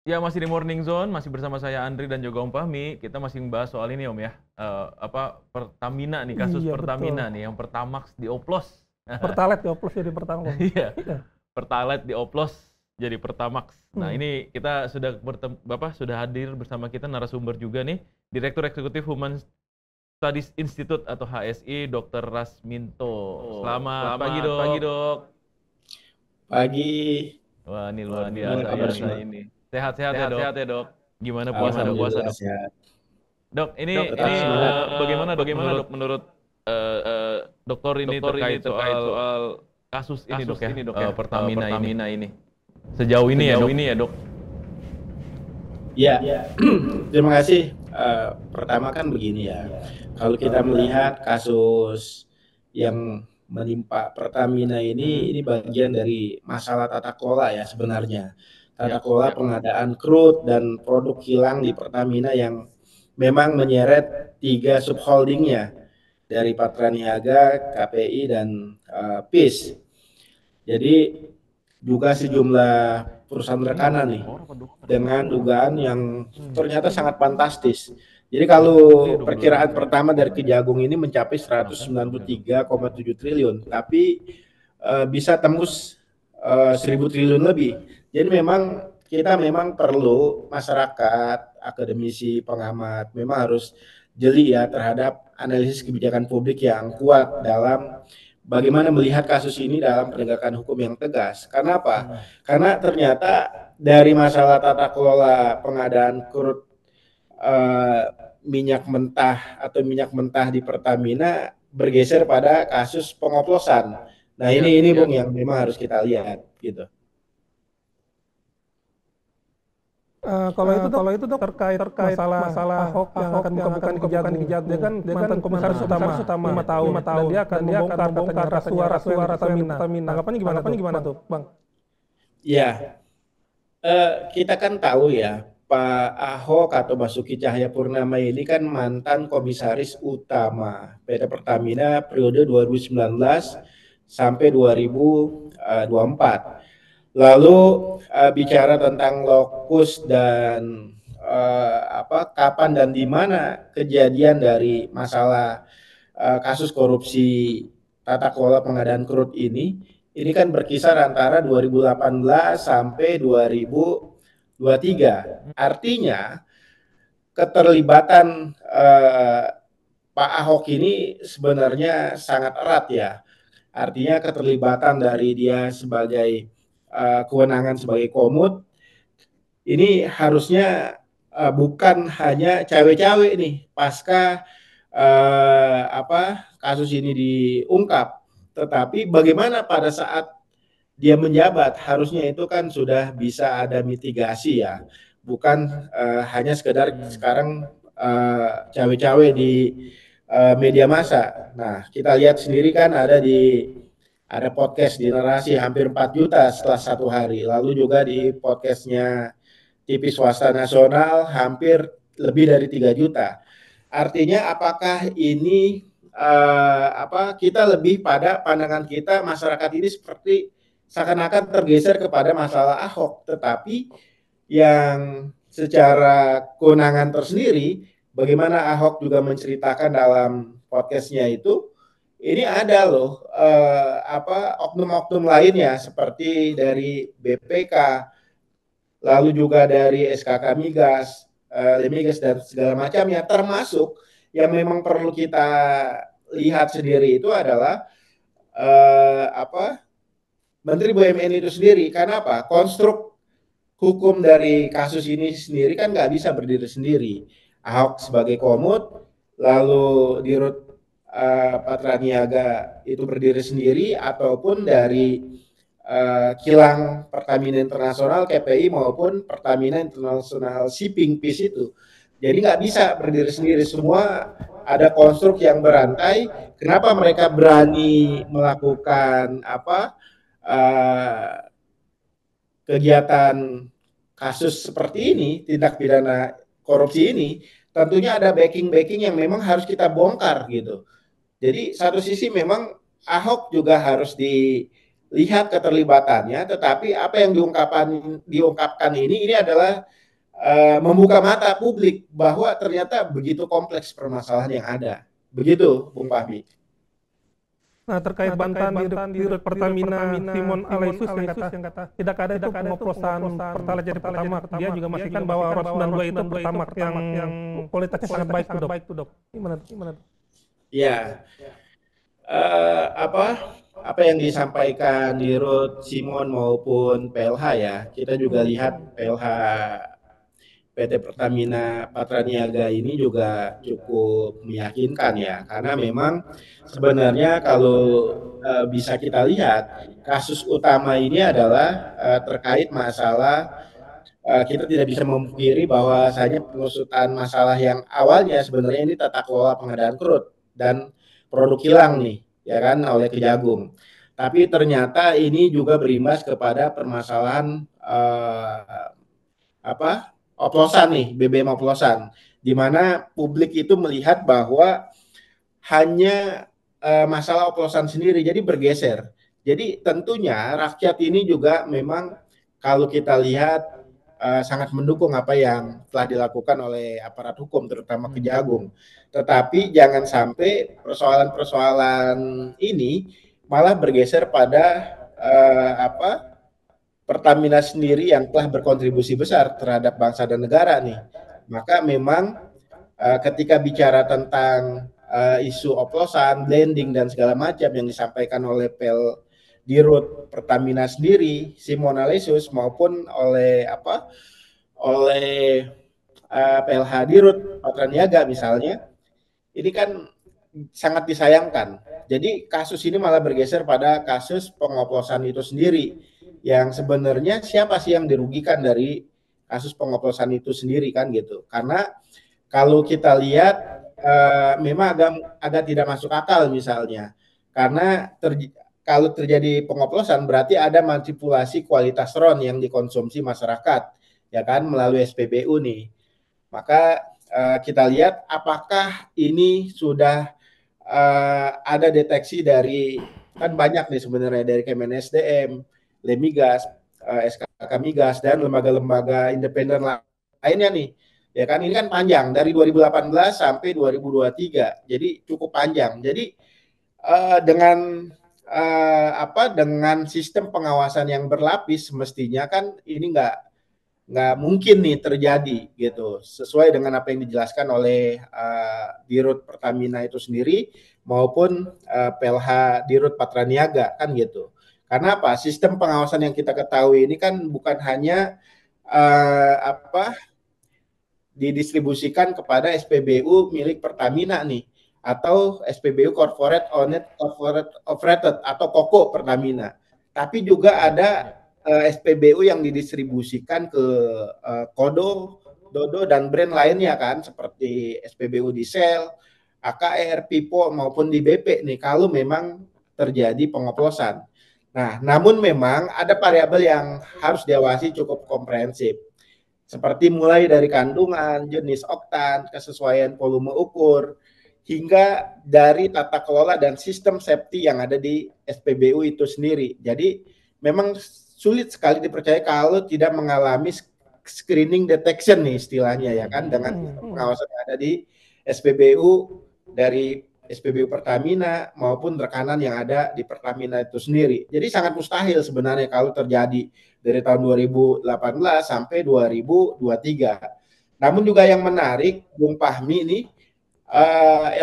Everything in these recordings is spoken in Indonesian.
Ya masih di Morning Zone, masih bersama saya Andri dan juga Om Fahmi. Kita masih membahas soal ini Om ya. Pertamina nih, kasus Iya betul. Pertamina nih yang Pertamax dioplos. Pertalite dioplos jadi Pertamax. Iya, Iya. Pertalite dioplos jadi Pertamax. Nah, Hmm. ini kita sudah Bapak sudah hadir bersama kita narasumber juga nih, Direktur Eksekutif Human Studies Institute atau HSI, Dr. Rasminto. Selamat pagi, Selamat pagi, Dok. Dok. Pagi. Wah, ini luar Gimana biasa kabar ini. semua? Sehat-sehat ya, Dok. Sehat-sehat ya, Dok. Gimana puasa, Dok? Alhamdulillah sehat. Dok, Dok, ini tetap semangat. bagaimana Dok Bagaimana menurut Dok menurut dokter ini dokter ini terkait terkait soal soal kasus ini kasus Dok ya, ini Dok ya, Pertamina ini. Pertamina ini. Sejauh ini ya Sejauh Dok. ini ya, Dok. Ya, terima kasih. Pertama kan begini ya, kalau kita melihat kasus yang menimpa Pertamina ini bagian dari masalah tata kelola ya sebenarnya. Tata kelola pengadaan crude dan produk kilang di Pertamina yang memang menyeret 3 subholdingnya dari Patra Niaga, KPI dan PIS. Jadi juga sejumlah perusahaan rekanan nih dengan dugaan yang ternyata sangat fantastis. Jadi kalau perkiraan pertama dari Kejagung ini mencapai 193,7 triliun, tapi bisa tembus 1000 triliun lebih. Jadi kita memang perlu masyarakat, akademisi, pengamat memang harus jeli ya terhadap analisis kebijakan publik yang kuat dalam bagaimana melihat kasus ini dalam penegakan hukum yang tegas. Karena apa? Karena ternyata dari masalah tata kelola pengadaan crude minyak mentah atau minyak mentah di Pertamina bergeser pada kasus pengoplosan. Nah, ini Bung yang memang harus kita lihat gitu. Kalau itu dok terkait masalah Ahok yang akan buka-bukaan di Kejagung. Dia kan mantan komisaris utama 5 tahun. Dan dia akan membongkar katanya rasuah Pertamina. Tanggapannya gimana tuh, Bang? Ya, kita kan tahu ya, Pak Ahok atau Basuki Cahayapurnama ini kan mantan komisaris utama PT Pertamina periode 2019 sampai 2024. Lalu bicara tentang lokus dan kapan dan di mana kejadian dari masalah kasus korupsi tata kelola pengadaan crude ini kan berkisar antara 2018 sampai 2023. Artinya keterlibatan Pak Ahok ini sebenarnya sangat erat ya. Artinya keterlibatan dari dia sebagai kewenangan sebagai komut ini harusnya bukan hanya cawe-cawe nih pasca kasus ini diungkap, tetapi bagaimana pada saat dia menjabat harusnya itu kan sudah bisa ada mitigasi ya, bukan hanya sekedar sekarang cawe-cawe di media massa. Nah, kita lihat sendiri kan ada podcast di Narasi hampir 4 juta setelah 1 hari. Lalu juga di podcastnya TV swasta nasional hampir lebih dari 3 juta. Artinya apakah ini kita lebih pada pandangan kita masyarakat ini seperti seakan-akan tergeser kepada masalah Ahok, tetapi yang secara kewenangan tersendiri bagaimana Ahok juga menceritakan dalam podcastnya itu ini ada loh oknum-oknum lainnya seperti dari BPK, lalu juga dari SKK Migas, Lemigas dan segala macamnya, termasuk yang memang perlu kita lihat sendiri itu adalah Menteri BUMN itu sendiri. Karena apa? Konstruk hukum dari kasus ini sendiri kan nggak bisa berdiri sendiri. Ahok sebagai komut, lalu Dirut Patra Niaga itu berdiri sendiri, ataupun dari kilang Pertamina Internasional KPI maupun Pertamina International Shipping PIS itu. Jadi nggak bisa berdiri sendiri, semua ada konstruk yang berantai. Kenapa mereka berani melakukan kegiatan kasus seperti ini, tindak pidana korupsi ini? Tentunya ada backing-backing yang memang harus kita bongkar gitu. Jadi satu sisi memang Ahok juga harus lihat keterlibatannya, tetapi apa yang diungkapkan ini adalah membuka mata publik bahwa ternyata begitu kompleks permasalahan yang ada. Begitu, Bung Fahmi. Nah, terkait bantahan Dirut Pertamina Simon Alaisus yang kata tidak ada itu pengoplosan Pertalite jadi pertama. Dia juga memastikan bahwa RON 92 itu pertama yang kualitasnya sangat baik tuh, Dok. Gimana tuh? Ya, apa yang disampaikan Dirut Simon maupun PLH ya, kita juga lihat PLH PT Pertamina Patraniaga ini juga cukup meyakinkan ya, karena memang sebenarnya kalau bisa kita lihat kasus utama ini adalah terkait masalah kita tidak bisa memungkiri bahwasanya pengusutan masalah yang awalnya sebenarnya ini tata kelola pengadaan crude dan produk kilang nih, ya kan, oleh Kejagung. Tapi ternyata ini juga berimbas kepada permasalahan oplosan nih, BBM oplosan, di mana publik itu melihat bahwa hanya masalah oplosan sendiri, jadi bergeser. Jadi tentunya rakyat ini juga memang kalau kita lihat sangat mendukung apa yang telah dilakukan oleh aparat hukum, terutama Kejagung. Tetapi jangan sampai persoalan-persoalan ini malah bergeser pada Pertamina sendiri yang telah berkontribusi besar terhadap bangsa dan negara nih. Maka memang ketika bicara tentang isu oplosan, blending dan segala macam yang disampaikan oleh Dirut Pertamina sendiri, Simon Alaisus maupun oleh PLH Dirut Patraniaga misalnya, ini kan sangat disayangkan. Jadi kasus ini malah bergeser pada kasus pengoplosan itu sendiri, yang sebenarnya siapa sih yang dirugikan dari kasus pengoplosan itu sendiri kan gitu. Karena kalau kita lihat memang agak tidak masuk akal misalnya, karena kalau terjadi pengoplosan berarti ada manipulasi kualitas RON yang dikonsumsi masyarakat, ya kan, melalui SPBU nih. Maka kita lihat apakah ini sudah ada deteksi dari, kan banyak nih sebenarnya dari Kemen SDM, Lemigas, SKK Migas dan lembaga-lembaga independen lainnya nih. Ya kan, ini kan panjang dari 2018 sampai 2023. Jadi cukup panjang. Jadi dengan dengan sistem pengawasan yang berlapis semestinya kan ini nggak mungkin nih terjadi gitu, sesuai dengan apa yang dijelaskan oleh Dirut Pertamina itu sendiri maupun PLH Dirut Patraniaga kan gitu. Karena apa? Sistem pengawasan yang kita ketahui ini kan bukan hanya didistribusikan kepada SPBU milik Pertamina nih, atau SPBU Corporate Owned Corporate Operated atau KOKO Pertamina, tapi juga ada SPBU yang didistribusikan ke Kodo, Dodo dan brand lainnya kan, seperti SPBU di Shell, AKR, Pipo maupun di BP nih kalau memang terjadi pengoplosan. Nah, namun memang ada variabel yang harus diawasi cukup komprehensif, seperti mulai dari kandungan, jenis oktan, kesesuaian volume ukur, hingga dari tata kelola dan sistem safety yang ada di SPBU itu sendiri. Jadi memang sulit sekali dipercaya kalau tidak mengalami screening detection nih istilahnya ya kan, dengan pengawasan yang ada di SPBU dari SPBU Pertamina maupun rekanan yang ada di Pertamina itu sendiri. Jadi sangat mustahil sebenarnya kalau terjadi dari tahun 2018 sampai 2023. Namun juga yang menarik, Bung Fahmi ini,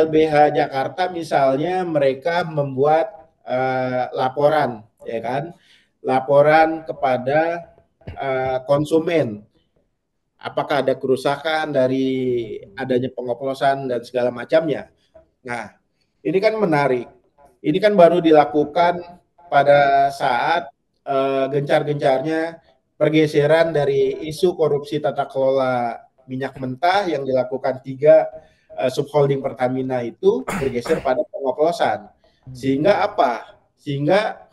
LBH Jakarta misalnya mereka membuat laporan, ya kan, laporan kepada konsumen, apakah ada kerusakan dari adanya pengoplosan dan segala macamnya. Nah, ini kan menarik. Ini kan baru dilakukan pada saat gencar-gencarnya pergeseran dari isu korupsi tata kelola minyak mentah yang dilakukan 3 subholding Pertamina itu bergeser pada pengoplosan. Sehingga apa? Sehingga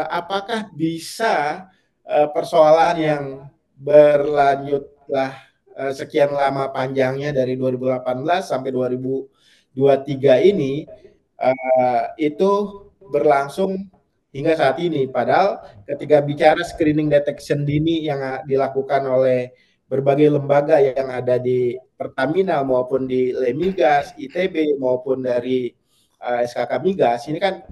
apakah bisa persoalan yang berlanjutlah sekian lama panjangnya dari 2018 sampai 2023 ini itu berlangsung hingga saat ini. Padahal ketika bicara screening detection dini yang dilakukan oleh berbagai lembaga yang ada di Pertamina maupun di Lemigas, ITB maupun dari SKK Migas, ini kan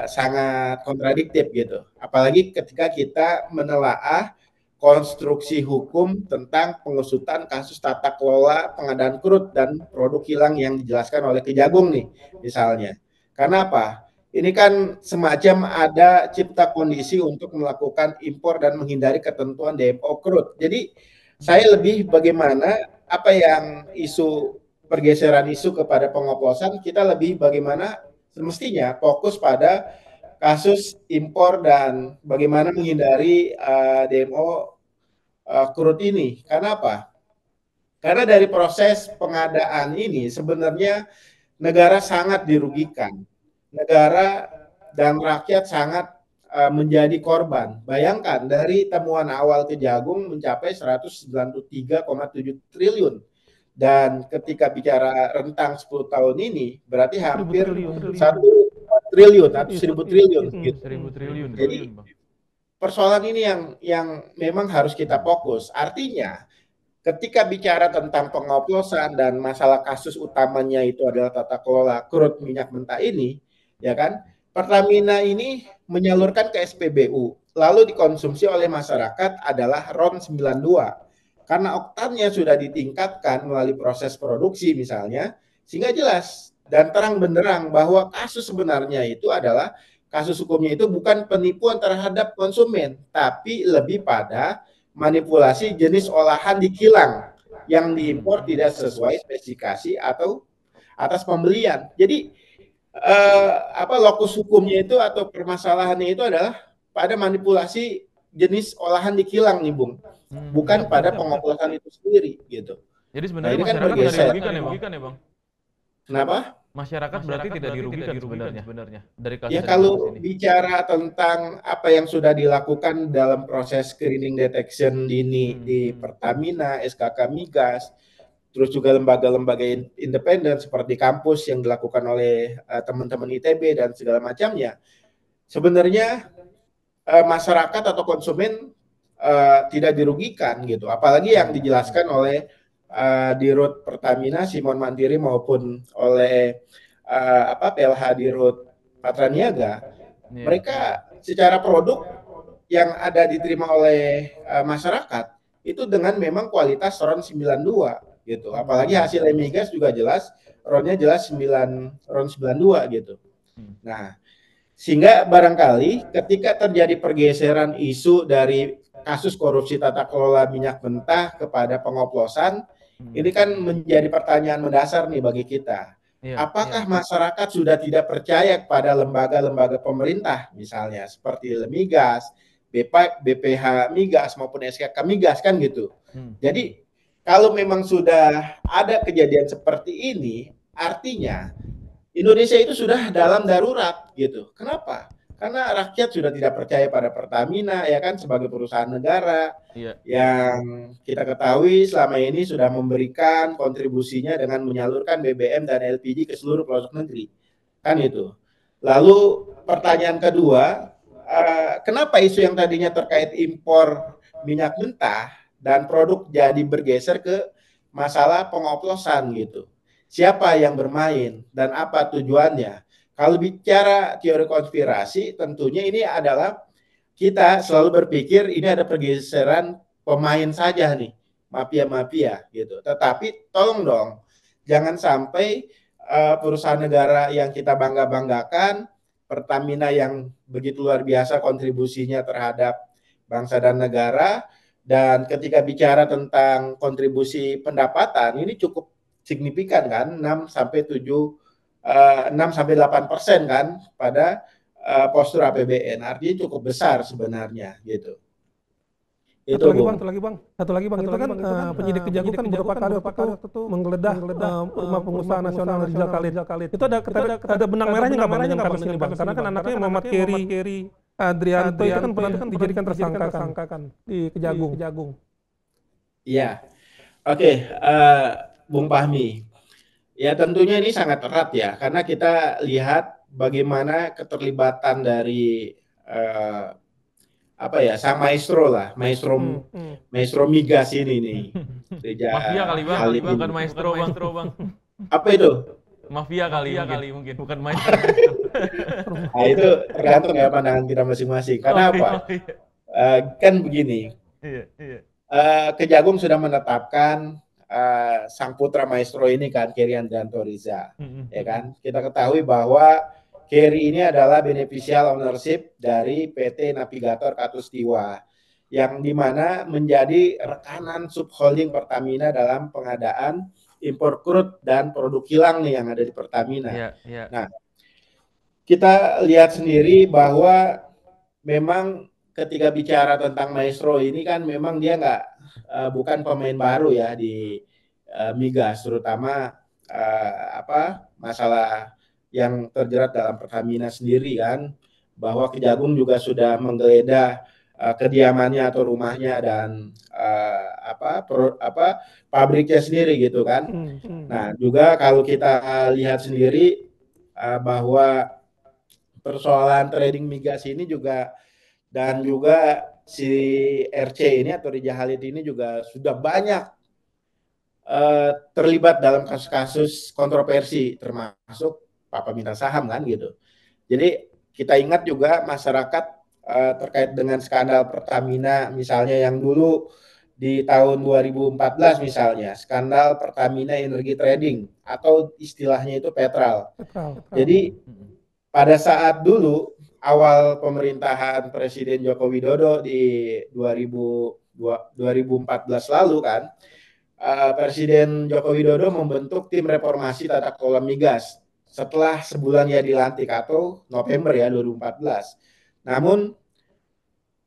sangat kontradiktif gitu. Apalagi ketika kita menelaah konstruksi hukum tentang pengusutan kasus tata kelola pengadaan crude dan produk kilang yang dijelaskan oleh Kejagung nih misalnya. Karena apa? Ini kan semacam ada cipta kondisi untuk melakukan impor dan menghindari ketentuan DMO crude. Jadi saya lebih bagaimana apa yang isu pergeseran isu kepada pengoplosan, kita lebih bagaimana semestinya fokus pada kasus impor dan bagaimana menghindari DMO crude ini. Karena apa? Karena dari proses pengadaan ini sebenarnya negara sangat dirugikan. Negara dan rakyat sangat menjadi korban. Bayangkan dari temuan awal Kejagung mencapai 193,7 triliun. Dan ketika bicara rentang 10 tahun ini berarti hampir 1 triliun atau 1.000 triliun gitu. 1.000 triliun. Jadi persoalan ini yang memang harus kita fokus. Artinya ketika bicara tentang pengoplosan dan masalah kasus utamanya itu adalah tata kelola crude minyak mentah ini, ya kan? Pertamina ini menyalurkan ke SPBU, lalu dikonsumsi oleh masyarakat adalah RON 92. Karena oktannya sudah ditingkatkan melalui proses produksi misalnya, sehingga jelas dan terang benderang bahwa kasus sebenarnya itu adalah kasus hukumnya itu bukan penipuan terhadap konsumen, tapi lebih pada manipulasi jenis olahan di kilang yang diimpor tidak sesuai spesifikasi atau atas pembelian. Jadi lokus hukumnya itu atau permasalahannya itu adalah pada manipulasi jenis olahan di kilang nih, Bung. Bukan pada pengoplosan itu sendiri gitu. Jadi sebenarnya kan masyarakat tidak dirugikan ya, Bang? Kenapa? Masyarakat berarti tidak dirugikan sebenarnya dari kasus ya kalau bicara tentang apa yang sudah dilakukan dalam proses screening detection dini di Pertamina, SKK Migas, terus juga lembaga-lembaga independen seperti kampus yang dilakukan oleh teman-teman ITB dan segala macamnya, sebenarnya masyarakat atau konsumen tidak dirugikan gitu. Apalagi yang dijelaskan oleh Dirut Pertamina Simon Mandiri maupun oleh PLH Dirut Patraniaga, mereka secara produk yang ada diterima oleh masyarakat itu dengan memang kualitas RON 92 gitu. Apalagi hasil Lemigas juga jelas RON-nya jelas RON 92 gitu. Nah, sehingga barangkali ketika terjadi pergeseran isu dari kasus korupsi tata kelola minyak mentah kepada pengoplosan, ini kan menjadi pertanyaan mendasar nih bagi kita. Apakah masyarakat sudah tidak percaya kepada lembaga-lembaga pemerintah, misalnya seperti Lemigas, BPH Migas maupun SKK Migas kan gitu. Jadi kalau memang sudah ada kejadian seperti ini, artinya Indonesia itu sudah dalam darurat gitu. Kenapa? Karena rakyat sudah tidak percaya pada Pertamina ya kan sebagai perusahaan negara yang kita ketahui selama ini sudah memberikan kontribusinya dengan menyalurkan BBM dan LPG ke seluruh pelosok negeri. Kan itu. Lalu pertanyaan kedua, kenapa isu yang tadinya terkait impor minyak mentah dan produk jadi bergeser ke masalah pengoplosan gitu. Siapa yang bermain dan apa tujuannya? Kalau bicara teori konspirasi, tentunya ini adalah kita selalu berpikir ini ada pergeseran pemain saja nih, mafia-mafia gitu. Tetapi tolong dong, jangan sampai perusahaan negara yang kita bangga-banggakan, Pertamina yang begitu luar biasa kontribusinya terhadap bangsa dan negara, dan ketika bicara tentang kontribusi pendapatan, ini cukup signifikan kan, 6-8% kan pada postur APBN, artinya cukup besar sebenarnya gitu. Satu lagi bang, itu kan penyidik Kejagung kan beberapa kali waktu itu menggeledah rumah pengusaha nasional Rizal Khalid. Itu ada benang merahnya nggak bang dengan kasus ini bang? Karena kan anaknya Muhammad Keri Adrianto itu kan pernah dijadikan tersangka kan di Kejagung. Iya, oke, Bung Fahmi. Ya tentunya ini sangat erat ya, karena kita lihat bagaimana keterlibatan dari sang maestro lah, maestro migas ini nih, Rija Mafia kali bang, Khalid ini. bukan maestro bang. Apa itu? Mafia kali mungkin, bukan maestro. Nah, itu tergantung ya pandangan kita masing-masing. Karena apa? Kan begini, Kejagung sudah menetapkan sang putra maestro ini kan, Keri Andrianto Riza, ya kan? Kita ketahui bahwa Keri ini adalah beneficial ownership dari PT Navigator Katustiwa, yang dimana menjadi rekanan subholding Pertamina dalam pengadaan impor crude dan produk kilang nih yang ada di Pertamina. Nah, kita lihat sendiri bahwa memang ketika bicara tentang maestro ini kan memang dia bukan pemain baru ya di migas, terutama masalah yang terjerat dalam Pertamina sendiri kan, bahwa Kejagung juga sudah menggeledah kediamannya atau rumahnya dan pabriknya sendiri gitu kan. Nah, juga kalau kita lihat sendiri bahwa persoalan trading migas ini juga si RC ini atau Rija Khalid ini juga sudah banyak terlibat dalam kasus-kasus kontroversi, termasuk peminta saham kan gitu. Jadi kita ingat juga masyarakat terkait dengan skandal Pertamina misalnya yang dulu di tahun 2014 misalnya, skandal Pertamina Energy Trading atau istilahnya itu Petral. Jadi pada saat dulu awal pemerintahan Presiden Joko Widodo di 2014 lalu kan, Presiden Joko Widodo membentuk tim reformasi tata kelola migas setelah sebulan ya dilantik atau November ya 2014. Namun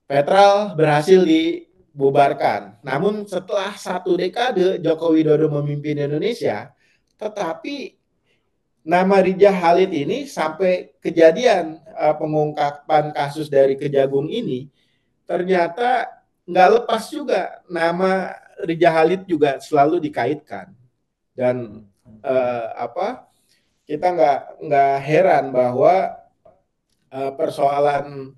Petral berhasil dibubarkan. Namun setelah 1 dekade Joko Widodo memimpin Indonesia, tetapi nama Rija Khalid ini sampai kejadian pengungkapan kasus dari Kejagung ini, ternyata nggak lepas juga nama Rija Khalid juga selalu dikaitkan. Dan kita nggak heran bahwa persoalan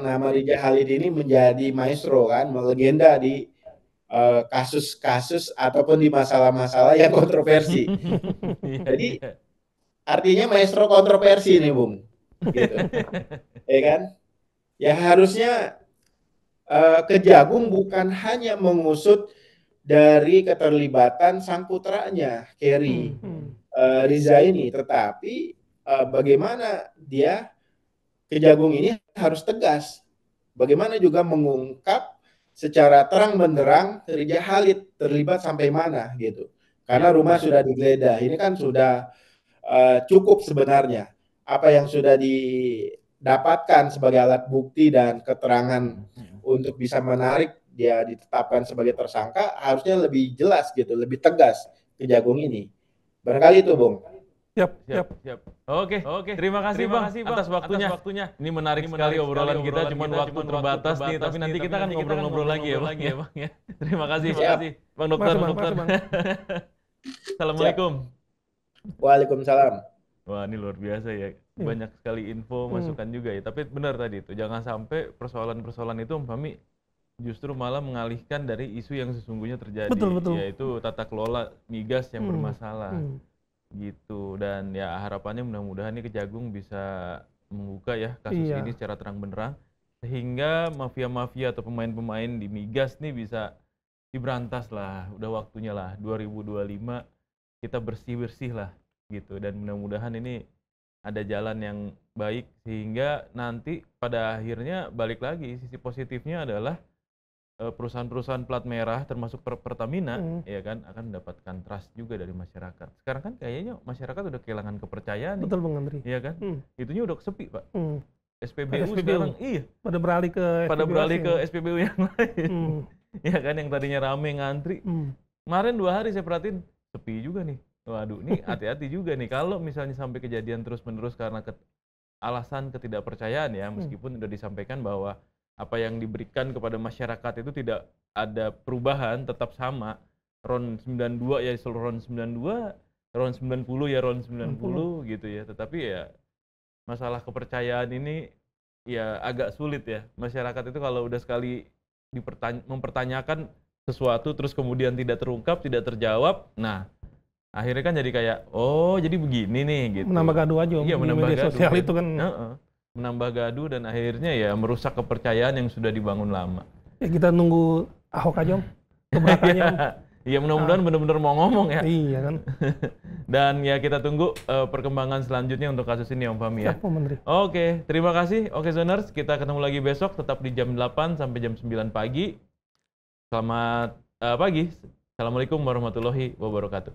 nama Rija Khalid ini menjadi maestro kan, melegenda di kasus-kasus ataupun di masalah-masalah yang kontroversi. Jadi artinya maestro kontroversi nih Bung, gitu, ya kan? Ya harusnya Kejagung bukan hanya mengusut dari keterlibatan sang putranya Keri Riza ini, tetapi bagaimana Kejagung ini harus tegas, bagaimana juga mengungkap secara terang benderang Rija Khalid terlibat sampai mana gitu. Karena rumah sudah digeledah, ini kan sudah cukup sebenarnya apa yang sudah didapatkan sebagai alat bukti dan keterangan untuk bisa menarik dia ditetapkan sebagai tersangka, harusnya lebih jelas gitu, lebih tegas Kejagung ini. Barangkali itu, Bung. Siap. Oke. Terima kasih Bang atas waktunya. Ini menarik sekali obrolan kita, cuma waktu terbatas nih, tapi nanti kita kan ngobrol-ngobrol lagi ya Bang ya. Terima kasih Bang Dokter. Assalamualaikum. Waalaikumsalam. Wah, ini luar biasa ya. Banyak sekali info, masukan juga ya. Tapi benar tadi itu, jangan sampai persoalan-persoalan itu umpami justru malah mengalihkan dari isu yang sesungguhnya terjadi, yaitu tata kelola migas yang bermasalah. Gitu. Dan ya harapannya mudah-mudahan ini Kejagung bisa membuka ya kasus ini secara terang benderang, sehingga mafia-mafia atau pemain-pemain di migas nih bisa diberantas lah. Udah waktunya lah 2025 kita bersih-bersih lah gitu, dan mudah-mudahan ini ada jalan yang baik sehingga nanti pada akhirnya balik lagi sisi positifnya adalah perusahaan-perusahaan plat merah termasuk Pertamina ya kan akan mendapatkan trust juga dari masyarakat. Sekarang kan kayaknya masyarakat udah kehilangan kepercayaan. Betul Bang Andri. Iya kan? Itunya udah sepi, Pak. SPBU sekarang pada beralih ke SPBU yang lain. Ya kan, yang tadinya rame ngantri. Kemarin 2 hari saya perhatiin sepi juga nih. Waduh, nih hati-hati juga nih kalau misalnya sampai kejadian terus-menerus karena alasan ketidakpercayaan ya, meskipun udah disampaikan bahwa apa yang diberikan kepada masyarakat itu tidak ada perubahan, tetap sama. RON 92 ya, RON 92 round 90 ya round 90 gitu ya. Tetapi ya masalah kepercayaan ini ya agak sulit ya. Masyarakat itu kalau udah sekali mempertanyakan sesuatu terus kemudian tidak terungkap, tidak terjawab, nah akhirnya kan jadi kayak, oh jadi begini nih gitu. Menambah gaduh aja iya, di menambah media gaduh, sosial itu kan. Menambah gaduh dan akhirnya ya merusak kepercayaan yang sudah dibangun lama. Ya kita nunggu Ahok aja Om, gebrakannya Om. Iya mudah-mudahan benar-benar mau ngomong ya. Iya kan. Dan ya kita tunggu perkembangan selanjutnya untuk kasus ini Om Fahmi ya. Siap, Pak Menteri. Oke, terima kasih. Oke Zoners, kita ketemu lagi besok tetap di jam 8 sampai jam 9 pagi. Selamat pagi. Assalamualaikum warahmatullahi wabarakatuh.